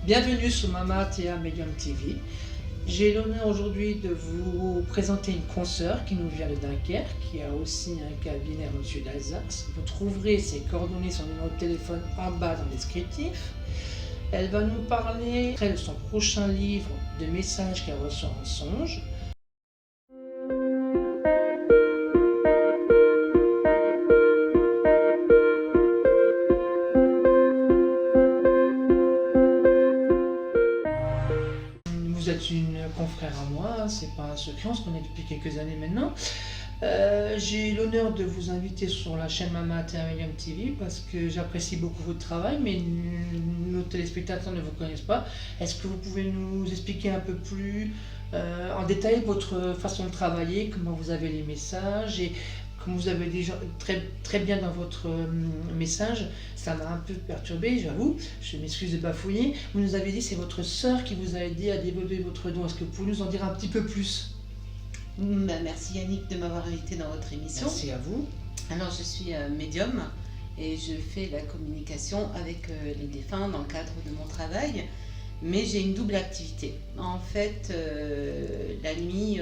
Bienvenue sur Mama Théa Medium TV. J'ai l'honneur aujourd'hui de vous présenter une consoeur qui nous vient de Dunkerque, qui a aussi un cabinet dans le sud d'Alsace. Vous trouverez ses coordonnées, son numéro de téléphone en bas dans le descriptif. Elle va nous parler de son prochain livre de messages qu'elle reçoit en songe. Vous êtes une confrère à moi, c'est pas un secret, on se connaît depuis quelques années maintenant. J'ai l'honneur de vous inviter sur la chaîne Mama Théa Medium TV parce que j'apprécie beaucoup votre travail, mais nos téléspectateurs ne vous connaissent pas. Est-ce que vous pouvez nous expliquer un peu plus en détail votre façon de travailler, comment vous avez les messages et comme vous avez déjà très bien dans votre message, ça m'a un peu perturbé, j'avoue, je m'excuse de bafouiller. Vous nous avez dit que c'est votre sœur qui vous a aidé à développer votre don. Est-ce que vous pouvez nous en dire un petit peu plus? Merci Yannick de m'avoir invité dans votre émission. Merci à vous. Alors je suis médium et je fais la communication avec les défunts dans le cadre de mon travail, mais j'ai une double activité. En fait, la nuit,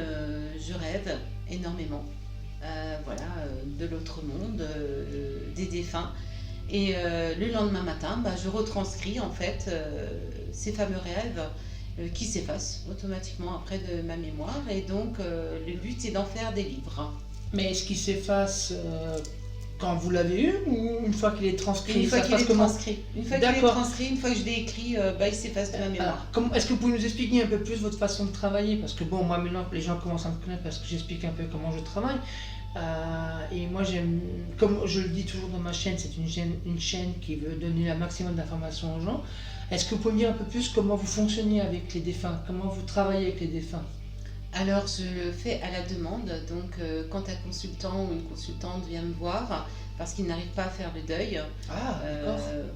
je rêve énormément. De l'autre monde, des défunts. Et le lendemain matin, je retranscris en fait ces fameux rêves qui s'effacent automatiquement après de ma mémoire. Et donc le but c'est d'en faire des livres. Mais est-ce qu'il s'efface quand vous l'avez eu ou une fois qu'il est transcrit? Une fois qu'il est transcrit. Une fois qu'il est transcrit, une fois que je l'ai écrit, il s'efface de ma mémoire. Est-ce que vous pouvez nous expliquer un peu plus votre façon de travailler? Parce que bon, moi maintenant les gens commencent à me connaître parce que j'explique un peu comment je travaille. Et moi j'aime, comme je le dis toujours dans ma chaîne, c'est une chaîne qui veut donner un maximum d'informations aux gens. Est-ce que vous pouvez me dire un peu plus comment vous fonctionnez avec les défunts? Comment vous travaillez avec les défunts? Alors je le fais à la demande, donc quand un consultant ou une consultante vient me voir parce qu'il n'arrive pas à faire le deuil,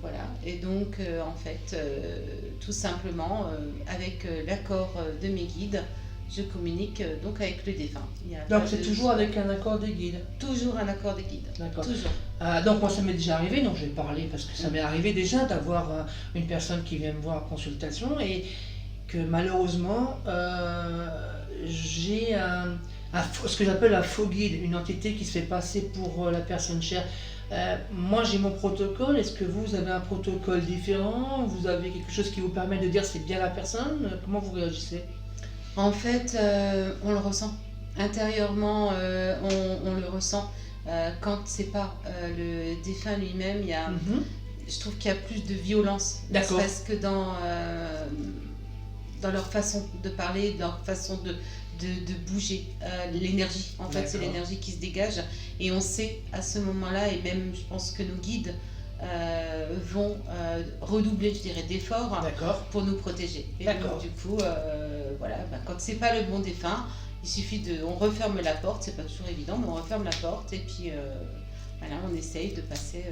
voilà. Et donc en fait tout simplement avec l'accord de mes guides, je communique donc avec le défunt. Donc c'est toujours avec un accord des guides? Toujours un accord des guides. D'accord. Toujours. Donc moi ça m'est déjà arrivé, donc je vais parler parce que ça m'est arrivé déjà d'avoir une personne qui vient me voir en consultation et que malheureusement j'ai ce que j'appelle un faux guide, une entité qui se fait passer pour la personne chère. Moi j'ai mon protocole, est-ce que vous avez un protocole différent? Vous avez quelque chose qui vous permet de dire c'est bien la personne? Comment vous réagissez? En fait, on le ressent. Intérieurement, on le ressent. Quand c'est pas le défunt lui-même, je trouve qu'il y a plus de violence. D'accord. Parce que dans leur façon de parler, dans leur façon de bouger, l'énergie. En fait, c'est l'énergie qui se dégage. Et on sait à ce moment-là, et même je pense que nos guides vont redoubler, je dirais, d'efforts pour nous protéger. Et donc, du coup, quand c'est pas le bon défunt, il suffit on referme la porte, c'est pas toujours évident, mais on referme la porte et puis on essaye de passer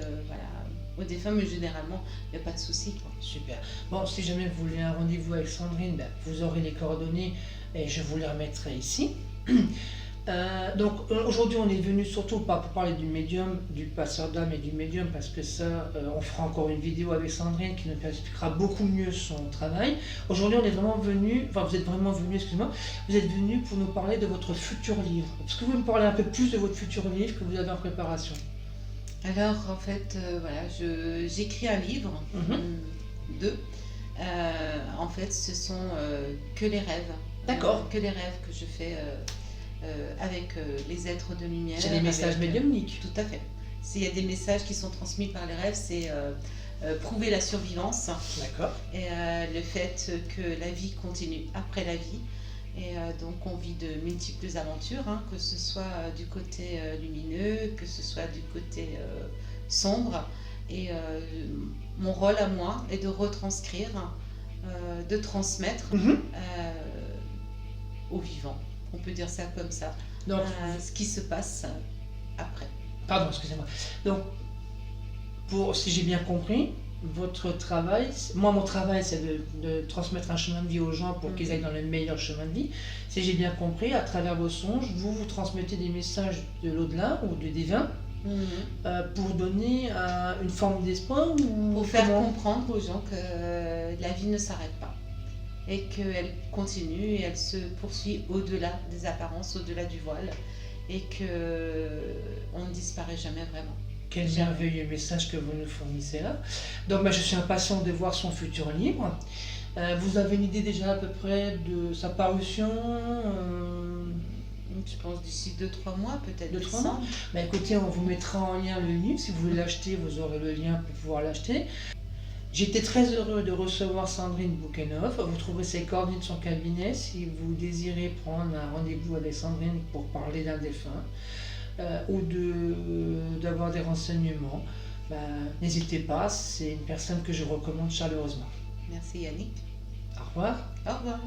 au défunt, mais généralement il n'y a pas de souci. Super. Bon, si jamais vous voulez un rendez-vous avec Sandrine, vous aurez les coordonnées et je vous les remettrai ici. Donc aujourd'hui on est venu surtout pas pour parler du médium, du passeur d'âme et du médium, parce que ça on fera encore une vidéo avec Sandrine qui nous expliquera beaucoup mieux son travail. Aujourd'hui on est vraiment venu, vous êtes vraiment venu, excusez-moi, vous êtes venu pour nous parler de votre futur livre. Est-ce que vous pouvez me parler un peu plus de votre futur livre que vous avez en préparation? Alors en fait j'écris un livre, deux. En fait ce sont que les rêves. D'accord. Que les rêves que je fais avec les êtres de lumière. C'est des messages médiumniques. Tout à fait. Il y a des messages qui sont transmis par les rêves, c'est prouver la survivance. D'accord. Et le fait que la vie continue après la vie. Et donc on vit de multiples aventures, que ce soit du côté lumineux, que ce soit du côté sombre. Et mon rôle à moi est de retranscrire, de transmettre aux vivants. On peut dire ça comme ça. Donc, ce qui se passe après. Pardon, excusez-moi. Donc, si j'ai bien compris, votre travail, mon travail c'est de transmettre un chemin de vie aux gens pour qu'ils aillent dans le meilleur chemin de vie. Si j'ai bien compris, à travers vos songes, vous transmettez des messages de l'au-delà ou du divin Mhm. pour donner une forme d'espoir ou Pour faire comment? comprendre aux gens que la vie ne s'arrête pas et qu'elle continue et elle se poursuit au-delà des apparences, au-delà du voile et que on ne disparaît jamais vraiment. Quel Jamais. merveilleux message que vous nous fournissez là. Donc je suis impatient de voir son futur livre. Vous avez une idée déjà à peu près de sa parution Je pense d'ici 2-3 mois, peut-être 2-3 mois. décembre. Écoutez, on vous mettra en lien le livre. Si vous voulez l'acheter, vous aurez le lien pour pouvoir l'acheter. J'étais très heureux de recevoir Sandrine Bouquenoff. Vous trouverez ses coordonnées de son cabinet si vous désirez prendre un rendez-vous avec Sandrine pour parler d'un défunt ou d'avoir des renseignements. N'hésitez pas, c'est une personne que je recommande chaleureusement. Merci Yannick. Au revoir. Au revoir.